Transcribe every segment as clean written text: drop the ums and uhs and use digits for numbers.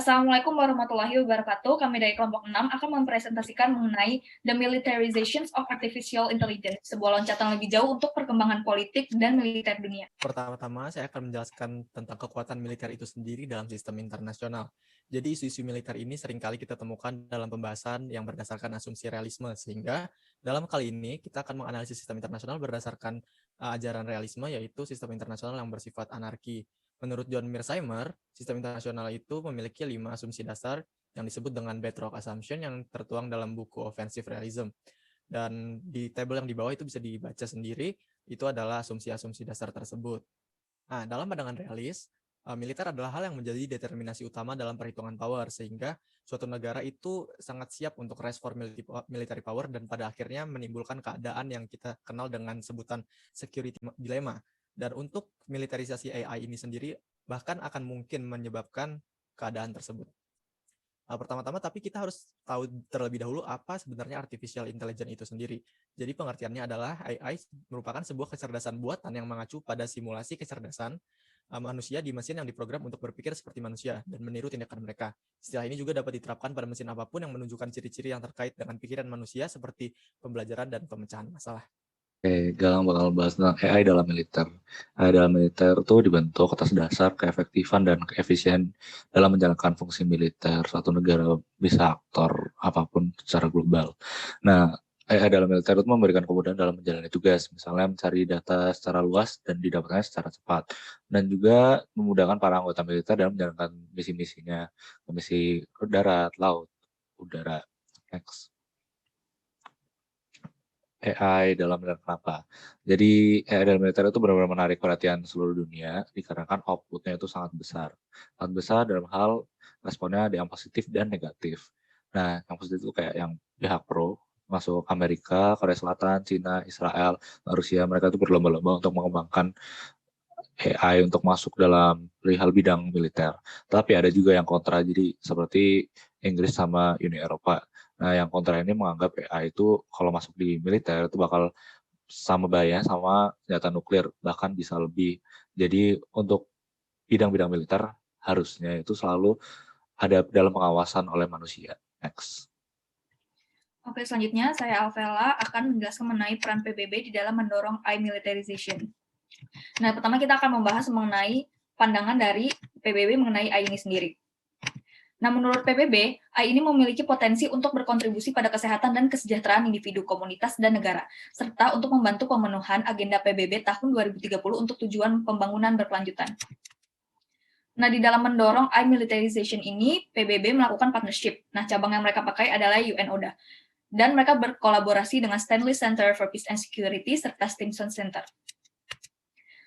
Assalamualaikum warahmatullahi wabarakatuh. Kami dari kelompok 6 akan mempresentasikan mengenai The Militarization of Artificial Intelligence, sebuah loncatan lebih jauh untuk perkembangan politik dan militer dunia. Pertama-tama, saya akan menjelaskan tentang kekuatan militer itu sendiri dalam sistem internasional. Jadi, isu-isu militer ini seringkali kita temukan dalam pembahasan yang berdasarkan asumsi realisme, sehingga dalam kali ini kita akan menganalisis sistem internasional berdasarkan ajaran realisme, yaitu sistem internasional yang bersifat anarki. Menurut John Mearsheimer, sistem internasional itu memiliki 5 asumsi dasar yang disebut dengan bedrock assumption yang tertuang dalam buku Offensive Realism. Dan di tabel yang di bawah itu bisa dibaca sendiri, itu adalah asumsi-asumsi dasar tersebut. Nah, dalam pandangan realis, militer adalah hal yang menjadi determinasi utama dalam perhitungan power, sehingga suatu negara itu sangat siap untuk respon military power dan pada akhirnya menimbulkan keadaan yang kita kenal dengan sebutan security dilemma. Dan untuk militerisasi AI ini sendiri bahkan akan mungkin menyebabkan keadaan tersebut. Pertama-tama, tapi kita harus tahu terlebih dahulu apa sebenarnya artificial intelligence itu sendiri. Jadi pengertiannya adalah AI merupakan sebuah kecerdasan buatan yang mengacu pada simulasi kecerdasan manusia di mesin yang diprogram untuk berpikir seperti manusia dan meniru tindakan mereka. Istilah ini juga dapat diterapkan pada mesin apapun yang menunjukkan ciri-ciri yang terkait dengan pikiran manusia seperti pembelajaran dan pemecahan masalah. Oke, Galang bakal bahas tentang AI dalam militer. AI dalam militer itu dibentuk atas dasar keefektifan dan keefisien dalam menjalankan fungsi militer. Suatu negara bisa aktor apapun secara global. Nah, AI dalam militer itu memberikan kemudahan dalam menjalani tugas, misalnya mencari data secara luas dan didapatkannya secara cepat. Dan juga memudahkan para anggota militer dalam menjalankan misi-misinya, misi darat, laut, udara. Next. AI dalam militer kenapa? Jadi AI dalam militer itu benar-benar menarik perhatian seluruh dunia dikarenakan outputnya itu sangat besar. Sangat besar dalam hal responnya ada yang positif dan negatif. Nah, yang positif itu kayak yang pihak pro, masuk Amerika, Korea Selatan, Cina, Israel, Rusia, mereka itu berlomba-lomba untuk mengembangkan AI untuk masuk dalam perihal bidang militer. Tapi ada juga yang kontra, jadi seperti Inggris sama Uni Eropa. Nah, yang kontra ini menganggap AI itu kalau masuk di militer itu bakal sama bahaya sama senjata nuklir, bahkan bisa lebih. Jadi untuk bidang-bidang militer harusnya itu selalu ada dalam pengawasan oleh manusia. Next. Oke, selanjutnya saya Alvela akan menjelaskan mengenai peran PBB di dalam mendorong AI militarization. Nah, pertama kita akan membahas mengenai pandangan dari PBB mengenai AI ini sendiri. Nah, menurut PBB, AI ini memiliki potensi untuk berkontribusi pada kesehatan dan kesejahteraan individu, komunitas, dan negara, serta untuk membantu pemenuhan agenda PBB tahun 2030 untuk tujuan pembangunan berkelanjutan. Nah, di dalam mendorong AI militarization ini, PBB melakukan partnership. Nah, cabang yang mereka pakai adalah UN-ODA. Dan mereka berkolaborasi dengan Stanley Center for Peace and Security serta Stimson Center.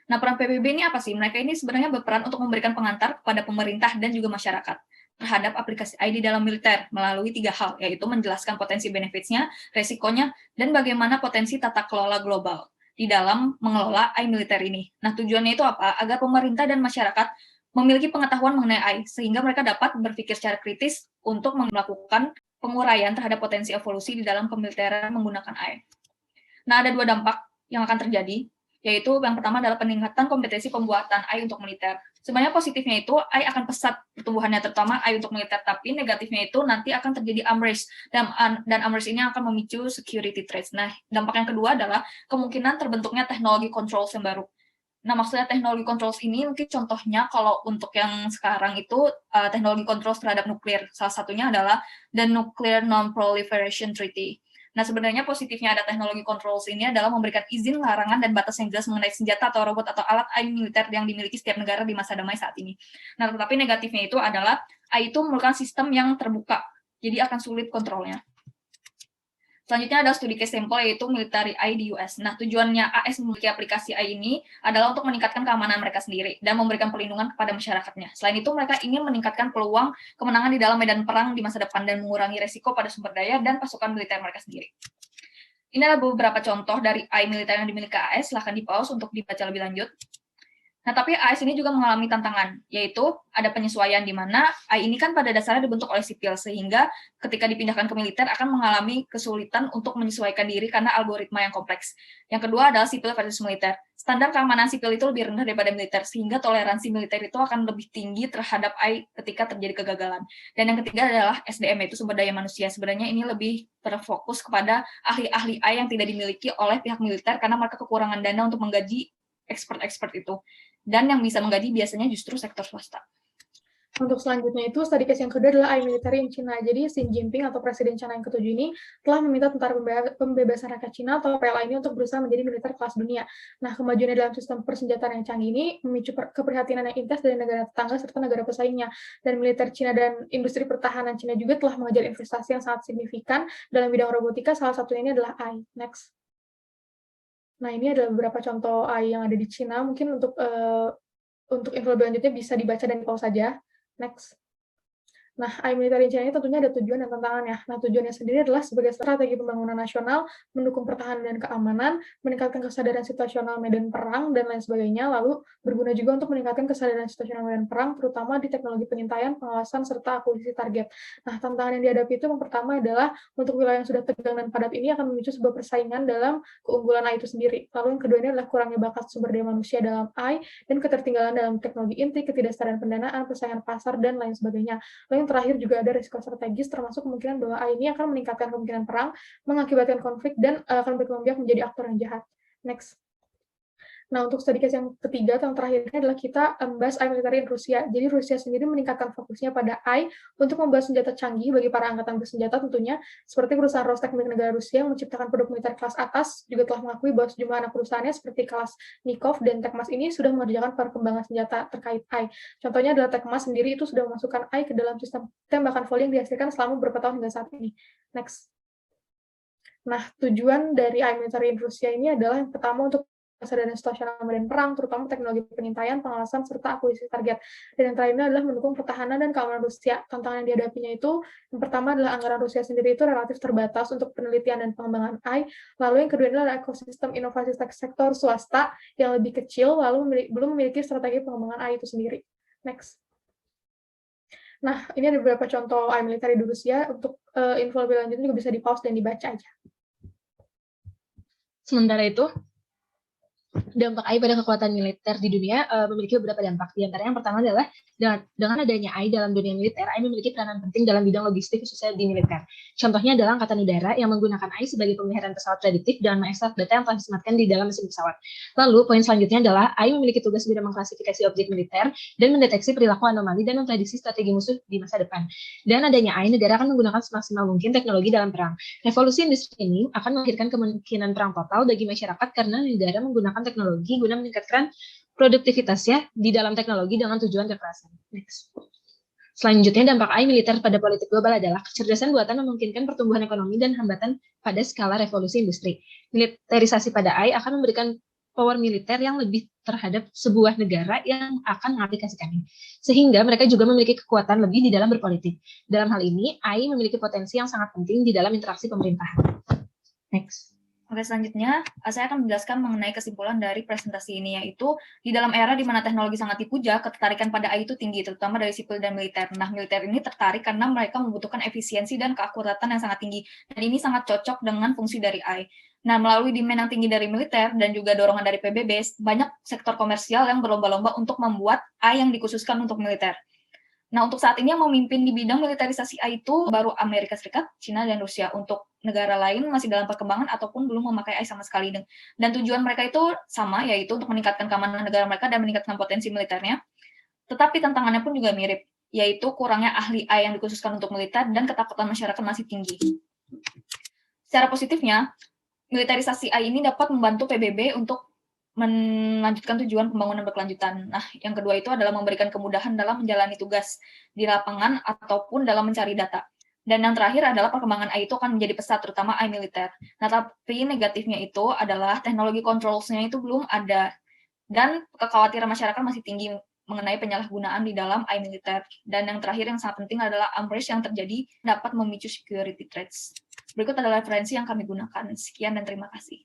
Nah, peran PBB ini apa sih? Mereka ini sebenarnya berperan untuk memberikan pengantar kepada pemerintah dan juga masyarakat terhadap aplikasi AI di dalam militer melalui 3 hal, yaitu menjelaskan potensi benefits-nya, resikonya, dan bagaimana potensi tata kelola global di dalam mengelola AI militer ini. Nah, tujuannya itu apa? Agar pemerintah dan masyarakat memiliki pengetahuan mengenai AI, sehingga mereka dapat berpikir secara kritis untuk melakukan penguraian terhadap potensi evolusi di dalam kemiliteran menggunakan AI. Nah, ada 2 dampak yang akan terjadi, yaitu yang pertama adalah peningkatan kompetensi pembuatan AI untuk militer. Sebenarnya positifnya itu AI akan pesat pertumbuhannya, terutama AI untuk militer, tapi negatifnya itu nanti akan terjadi arms race, dan arms race ini akan memicu security threats. Nah, dampak yang kedua adalah kemungkinan terbentuknya teknologi controls yang baru. Nah, maksudnya teknologi controls ini mungkin contohnya kalau untuk yang sekarang itu teknologi controls terhadap nuklir. Salah satunya adalah the Nuclear Non-Proliferation Treaty. Nah, sebenarnya positifnya ada teknologi controls ini adalah memberikan izin, larangan, dan batas yang jelas mengenai senjata atau robot atau alat AI militer yang dimiliki setiap negara di masa damai saat ini. Nah, tetapi negatifnya itu adalah AI itu merupakan sistem yang terbuka, jadi akan sulit kontrolnya. Selanjutnya ada studi case sample, yaitu military AI di US. Nah, tujuannya AS memiliki aplikasi AI ini adalah untuk meningkatkan keamanan mereka sendiri dan memberikan perlindungan kepada masyarakatnya. Selain itu, mereka ingin meningkatkan peluang kemenangan di dalam medan perang di masa depan dan mengurangi resiko pada sumber daya dan pasukan militer mereka sendiri. Ini adalah beberapa contoh dari AI militer yang dimiliki AS. Silahkan di-pause untuk dibaca lebih lanjut. Nah, tapi AI ini juga mengalami tantangan, yaitu ada penyesuaian di mana AI ini kan pada dasarnya dibentuk oleh sipil, sehingga ketika dipindahkan ke militer akan mengalami kesulitan untuk menyesuaikan diri karena algoritma yang kompleks. Yang kedua adalah sipil versus militer. Standar keamanan sipil itu lebih rendah daripada militer, sehingga toleransi militer itu akan lebih tinggi terhadap AI ketika terjadi kegagalan. Dan yang ketiga adalah SDM, yaitu sumber daya manusia. Sebenarnya ini lebih terfokus kepada ahli-ahli AI yang tidak dimiliki oleh pihak militer karena mereka kekurangan dana untuk menggaji expert-expert itu. Dan yang bisa menggaji biasanya justru sektor swasta. Untuk selanjutnya itu, study case yang kedua adalah AI military in China. Jadi, Xi Jinping atau Presiden China yang ke-7 ini telah meminta Tentara Pembebasan Rakyat China atau PLA ini untuk berusaha menjadi militer kelas dunia. Nah, kemajuannya dalam sistem persenjataan yang canggih ini memicu keprihatinan yang intens dari negara tetangga serta negara pesaingnya. Dan militer China dan industri pertahanan China juga telah mengejar investasi yang sangat signifikan dalam bidang robotika, salah satunya ini adalah AI. Next. Nah, ini adalah beberapa contoh AI yang ada di China. Mungkin untuk info lebih lanjutnya bisa dibaca dan di-pause saja. Next. Nah, AI military China ini tentunya ada tujuan dan tantangannya. Nah, tujuannya sendiri adalah sebagai strategi pembangunan nasional, mendukung pertahanan dan keamanan, meningkatkan kesadaran situasional medan perang, dan lain sebagainya. Lalu, berguna juga untuk meningkatkan kesadaran situasional medan perang, terutama di teknologi pengintaian, pengawasan, serta akuisisi target. Nah, tantangan yang dihadapi itu yang pertama adalah untuk wilayah yang sudah tegang dan padat ini akan memicu sebuah persaingan dalam keunggulan AI itu sendiri. Lalu yang kedua ini adalah kurangnya bakat sumber daya manusia dalam AI, dan ketertinggalan dalam teknologi inti, ketidaksetaraan pendanaan, persaingan pasar, dan lain sebagainya. Lalu yang terakhir juga ada risiko strategis, termasuk kemungkinan bahwa AI ini akan meningkatkan kemungkinan perang, mengakibatkan konflik, dan akan berkembang biak menjadi aktor yang jahat. Next. Nah, untuk study case yang ketiga atau yang terakhirnya adalah kita membahas AI militer in Rusia. Jadi Rusia sendiri meningkatkan fokusnya pada AI untuk membuat senjata canggih bagi para angkatan bersenjata tentunya, seperti perusahaan Rostek milik negara Rusia yang menciptakan produk militer kelas atas, juga telah mengakui bahwa sejumlah anak perusahaannya seperti Kalashnikov dan Tekmas ini sudah mengerjakan perkembangan senjata terkait AI. Contohnya adalah Tekmas sendiri itu sudah memasukkan AI ke dalam sistem tembakan volley yang dihasilkan selama beberapa tahun hingga saat ini. Next. Nah, tujuan dari AI militer in Rusia ini adalah yang pertama untuk kesadaran situasional medan perang, terutama teknologi pengintaian, pengawasan, serta akuisisi target. Dan yang terakhirnya adalah mendukung pertahanan dan keamanan Rusia. Tantangan yang dihadapinya itu, yang pertama adalah anggaran Rusia sendiri itu relatif terbatas untuk penelitian dan pengembangan AI. Lalu yang kedua adalah ekosistem inovasi sektor swasta yang lebih kecil, lalu belum memiliki strategi pengembangan AI itu sendiri. Next. Nah, ini ada beberapa contoh AI militer di Rusia. Untuk info lebih lanjut juga bisa di-pause dan dibaca aja. Sementara itu, dampak AI pada kekuatan militer di dunia memiliki beberapa dampak. Di antara yang pertama adalah dengan adanya AI dalam dunia militer, AI memiliki peranan penting dalam bidang logistik khususnya di militer. Contohnya adalah Angkatan Udara yang menggunakan AI sebagai pemeliharaan pesawat prediktif dan mengekstrak data yang telah disematkan di dalam mesin pesawat. Lalu, poin selanjutnya adalah AI memiliki tugas bidang mengklasifikasi objek militer dan mendeteksi perilaku anomali dan memprediksi strategi musuh di masa depan. Dan adanya AI, negara akan menggunakan semaksimal mungkin teknologi dalam perang. Revolusi industri ini akan melahirkan kemungkinan perang total bagi masyarakat karena negara menggunakan teknologi guna meningkatkan produktivitasnya di dalam teknologi dengan tujuan kekerasan. Next. Selanjutnya, dampak AI militer pada politik global adalah kecerdasan buatan memungkinkan pertumbuhan ekonomi dan hambatan pada skala revolusi industri. Militerisasi pada AI akan memberikan power militer yang lebih terhadap sebuah negara yang akan mengaplikasikannya. Sehingga mereka juga memiliki kekuatan lebih di dalam berpolitik. Dalam hal ini, AI memiliki potensi yang sangat penting di dalam interaksi pemerintahan. Next. Oke, selanjutnya saya akan menjelaskan mengenai kesimpulan dari presentasi ini, yaitu di dalam era di mana teknologi sangat dipuja, ketertarikan pada AI itu tinggi, terutama dari sipil dan militer. Nah, militer ini tertarik karena mereka membutuhkan efisiensi dan keakuratan yang sangat tinggi, dan ini sangat cocok dengan fungsi dari AI. Nah, melalui demand yang tinggi dari militer dan juga dorongan dari PBB, banyak sektor komersial yang berlomba-lomba untuk membuat AI yang dikhususkan untuk militer. Nah, untuk saat ini yang memimpin di bidang militerisasi AI itu baru Amerika Serikat, China, dan Rusia. Untuk negara lain masih dalam perkembangan ataupun belum memakai AI sama sekali. Dan tujuan mereka itu sama, yaitu untuk meningkatkan keamanan negara mereka dan meningkatkan potensi militernya. Tetapi tantangannya pun juga mirip, yaitu kurangnya ahli AI yang dikhususkan untuk militer dan ketakutan masyarakat masih tinggi. Secara positifnya, militerisasi AI ini dapat membantu PBB untuk melanjutkan tujuan pembangunan berkelanjutan. Nah, yang kedua itu adalah memberikan kemudahan dalam menjalani tugas di lapangan ataupun dalam mencari data. Dan yang terakhir adalah perkembangan AI itu akan menjadi pesat, terutama AI militer. Nah, tapi negatifnya itu adalah teknologi controls-nya itu belum ada. Dan kekhawatiran masyarakat masih tinggi mengenai penyalahgunaan di dalam AI militer. Dan yang terakhir yang sangat penting adalah ambush yang terjadi dapat memicu security threats. Berikut adalah referensi yang kami gunakan. Sekian dan terima kasih.